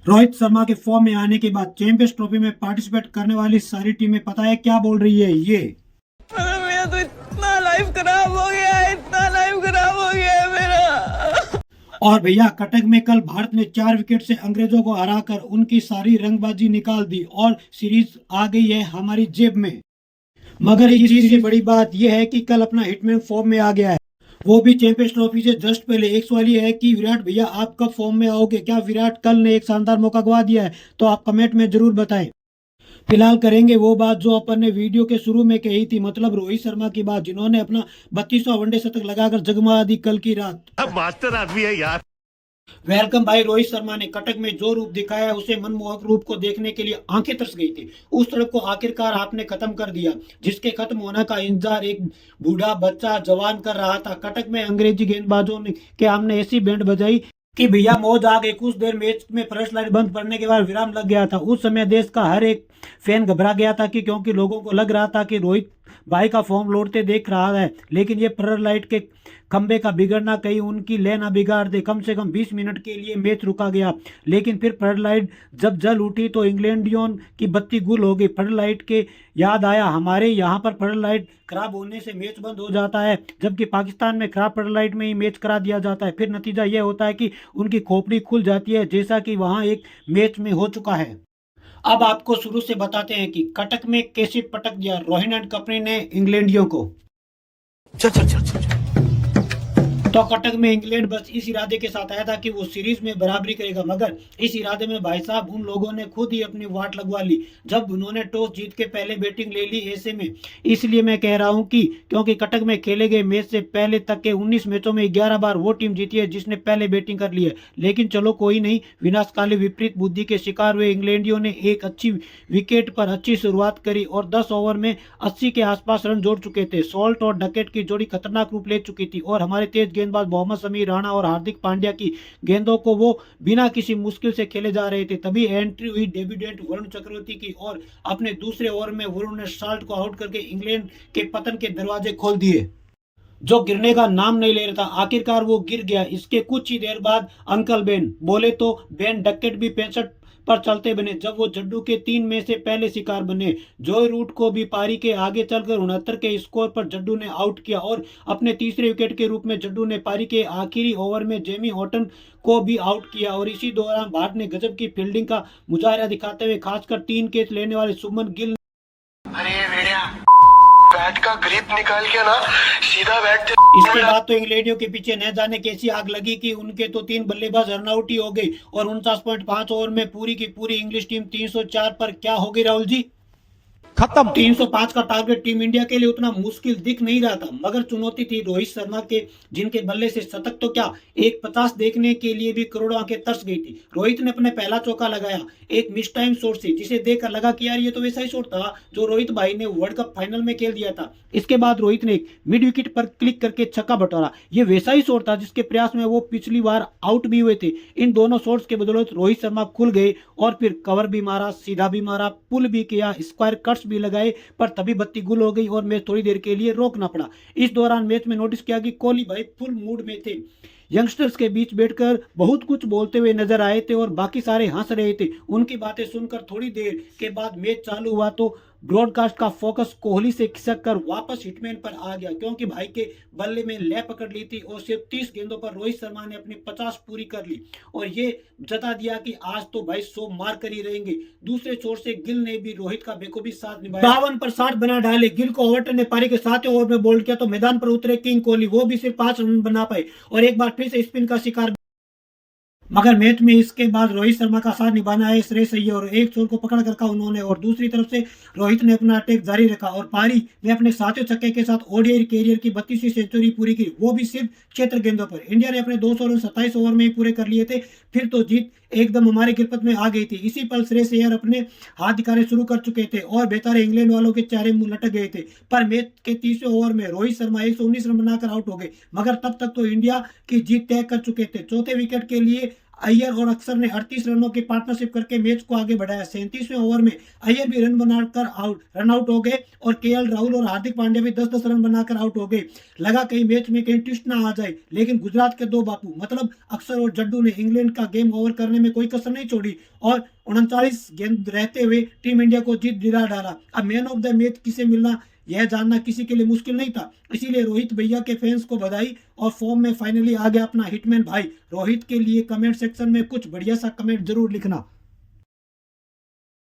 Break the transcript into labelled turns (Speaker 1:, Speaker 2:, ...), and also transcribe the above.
Speaker 1: रोहित शर्मा के फॉर्म में आने के बाद चैंपियंस ट्रॉफी में पार्टिसिपेट करने वाली सारी टीमें पता है क्या बोल रही है ये।
Speaker 2: अरे मेरा तो इतना लाइफ खराब हो गया है, इतना लाइफ खराब हो गया है मेरा।
Speaker 1: और भैया कटक में कल भारत ने 4 विकेट से अंग्रेजों को हराकर उनकी सारी रंगबाजी निकाल दी और सीरीज आ गई है हमारी जेब में। मगर इस चीज की बड़ी बात यह है कि कल अपना हिटमैन फॉर्म में आ गया है, वो भी चैंपियंस ट्रॉफी से जस्ट पहले। एक सवाल ये है कि विराट भैया आप कब फॉर्म में आओगे? क्या विराट कल ने एक शानदार मौका गवा दिया है? तो आप कमेंट में जरूर बताएं। फिलहाल करेंगे वो बात जो अपन ने वीडियो के शुरू में कही थी, मतलब रोहित शर्मा की बात, जिन्होंने अपना 32वां वनडे शतक लगाकर जगमगा दी कल की रात।
Speaker 3: अब मास्टर आदमी है यार।
Speaker 1: वेलकम भाई। रोहित शर्मा ने कटक में जो रूप दिखाया उसे मनमोहक रूप को देखने के लिए आंखें तरस गई थी। उस तरफ को आखिरकार आपने खत्म कर दिया जिसके खत्म होने का इंतजार एक बूढ़ा बच्चा जवान कर रहा था। कटक में अंग्रेजी गेंदबाजों ने के हमने ऐसी बैंड बजाई कि भैया मौज आ गई। कुछ देर मैच में फर्स्ट लाइन बंद पड़ने के बाद विराम लग गया था। उस समय देश का हर एक फैन घबरा गया था कि क्योंकि लोगों को लग रहा था कि रोहित भाई का फॉर्म लौटते देख रहा है, लेकिन ये फ्लड लाइट के खंबे का बिगड़ना कहीं उनकी ले ना बिगाड़ दे। कम से कम 20 मिनट के लिए मैच रुका गया, लेकिन फिर फ्लड लाइट जब जल उठी तो इंग्लैंडियों की बत्ती गुल हो गई। फ्लड लाइट के याद आया हमारे यहाँ पर फ्लड लाइट खराब होने से मैच बंद हो जाता है, जबकि पाकिस्तान में खराब फ्लड लाइट में ही मैच करा दिया जाता है। फिर नतीजा यह होता है कि उनकी खोपड़ी खुल जाती है, जैसा कि वहाँ एक मैच में हो चुका है। अब आपको शुरू से बताते हैं कि कटक में कैसे पटक दिया रोहिन एंड कंपनी ने इंग्लैंडियों को।
Speaker 3: चल चल चल चल।
Speaker 1: तो कटक में इंग्लैंड बस इस इरादे के साथ आया था कि वो सीरीज में बराबरी करेगा, मगर इस इरादे में भाई साहब उन लोगों ने खुद ही अपनी वाट लगवा ली जब उन्होंने टॉस जीत के पहले बैटिंग ले ली। ऐसे में इसलिए मैं कह रहा हूं कि क्योंकि कटक में खेले गए मैच से पहले तक के 19 मैचों में 11 बार वो टीम जीती है जिसने पहले बैटिंग कर ली है। लेकिन चलो कोई नहीं, विनाशकाली विपरीत बुद्धि के शिकार हुए इंग्लैंडियों ने एक अच्छी विकेट पर अच्छी शुरुआत करी और 10 ओवर में 80 के आसपास रन जोड़ चुके थे। सॉल्ट और डकेट की जोड़ी खतरनाक रूप ले चुकी थी और हमारे तेज गेंदबाज मोहम्मद समीर राणा और हार्दिक पांड्या की गेंदों को वो बिना किसी मुश्किल से खेले जा रहे थे। तभी एंट्री हुई डेब्यूटेंट वरुण चक्रवर्ती की और अपने दूसरे ओवर में वरुण ने साल्ट को आउट करके इंग्लैंड के पतन के दरवाजे खोल दिए, जो गिरने का नाम नहीं ले रहा था। आखिरकार वो गिर गया। इसके कुछ ही देर बाद अंकल बेन बोले तो बेन डकेट भी 65 पर चलते बने जब वो जड्डू के 3 में से पहले शिकार बने। जॉय रूट को भी पारी के आगे चलकर 69 के स्कोर पर जड्डू ने आउट किया और अपने तीसरे विकेट के रूप में जड्डू ने पारी के आखिरी ओवर में जेमी हॉटन को भी आउट किया। और इसी दौरान भारत ने गजब की फील्डिंग का मुजाहरा दिखाते हुए खासकर 3 कैच लेने वाले शुभमन गिल
Speaker 4: बैट का ग्रिप निकाल के ना सीधा बैट।
Speaker 1: इसके बाद तो इंग्लैंडियों के पीछे न जाने कैसी आग लगी कि उनके तो 3 बल्लेबाज रनआउट ही हो गई और 49.5 ओवर में पूरी की पूरी इंग्लिश टीम 304 पर क्या हो गई राहुल जी? खत्म। 305 का टारगेट टीम इंडिया के लिए उतना मुश्किल दिख नहीं रहा था, मगर चुनौती थी रोहित शर्मा के, जिनके बल्ले से शतक तो क्या 150 देखने के लिए भी करोड़ों आंखें तरस गई थी। रोहित ने अपने पहला चौका लगाया एक मिस टाइम शॉट से, जिसे देखकर लगा कि यार ये तो वैसा ही शॉट था जो रोहित भाई ने वर्ल्ड कप फाइनल में खेल दिया था। इसके बाद रोहित ने एक मिड विकेट पर क्लिक करके छक्का बटोरा। ये वैसा ही शॉट था जिसके प्रयास में वो पिछली बार आउट भी हुए थे। इन दोनों शॉट्स के बदौलत रोहित शर्मा खुल गए और फिर कवर भी मारा, सीधा भी मारा, पुल भी किया, स्क्वायर कट्स भी लगाए, पर तभी बत्ती गुल हो गई और मैच थोड़ी देर के लिए रोकना पड़ा। इस दौरान मैच में नोटिस किया कि कोहली भाई फुल मूड में थे, यंगस्टर्स के बीच बैठकर बहुत कुछ बोलते हुए नजर आए थे और बाकी सारे हंस रहे थे। उनकी बातें सुनकर थोड़ी देर के बाद मैच चालू हुआ तो ब्रॉडकास्ट का फोकस कोहली से खिसक कर वापस हिटमैन पर आ गया, क्योंकि भाई के बल्ले में लय पकड़ ली थी और सिर्फ 30 गेंदों पर रोहित शर्मा ने अपनी 50 पूरी कर ली और ये जता दिया कि आज तो भाई 100 मार कर ही रहेंगे। दूसरे छोर से गिल ने भी रोहित का बेखूबी साथ निभाया, 52 पर 60 बना डाले। गिल को ओवरटन ने पारी के 7वें ओवर में बोल्ड किया तो मैदान पर उतरे किंग कोहली, वो भी सिर्फ 5 रन बना पाए और एक बार फिर से स्पिन का शिकार। मगर मैच में इसके बाद रोहित शर्मा का साथ निभाना है श्रेयस अय्यर और एक छोर को पकड़ कर रखा उन्होंने और दूसरी तरफ से रोहित ने अपना अटैक जारी रखा और पारी में अपने 7वें छक्के के साथ ओडीआई कैरियर की 32वीं सेंचुरी पूरी की, वो भी सिर्फ 76 गेंदों पर। इंडिया ने अपने 200 रन 27 ओवर में ही पूरे कर लिए थे। फिर तो जीत एकदम हमारे गिरपत में आ गई थी। इसी पल श्रेयस अय्यर अपने हाथ दिखाने शुरू कर चुके थे और बेचारे इंग्लैंड वालों के चेहरे मुंह लटक गए थे। पर मैच के 30वें ओवर में रोहित शर्मा 119 रन बनाकर आउट हो गए, मगर तब तक तो इंडिया की जीत तय कर चुके थे। चौथे विकेट के लिए अय्यर और अक्षर ने 38 रनों की पार्टनरशिप करके मैच को आगे बढ़ाया। 37वें ओवर में अय्यर भी रन बनाकर रन आउट हो गए और केएल राहुल और हार्दिक पांड्या भी 10-10 रन बनाकर आउट हो गए। लगा कहीं मैच में कहीं ट्विस्ट ना आ जाए, लेकिन गुजरात के दो बापू मतलब अक्षर और जड्डू ने इंग्लैंड का गेम ओवर करने में कोई कसर नहीं छोड़ी और 39 गेंद रहते हुए टीम इंडिया को जीत दिला डाला। अब मैन ऑफ द मैच किसे मिलना यह जानना किसी के लिए मुश्किल नहीं था, इसीलिए रोहित भैया के फैंस को बधाई और फॉर्म में फाइनली आ गया अपना हिटमैन भाई। रोहित के लिए कमेंट सेक्शन में कुछ बढ़िया सा कमेंट जरूर लिखना।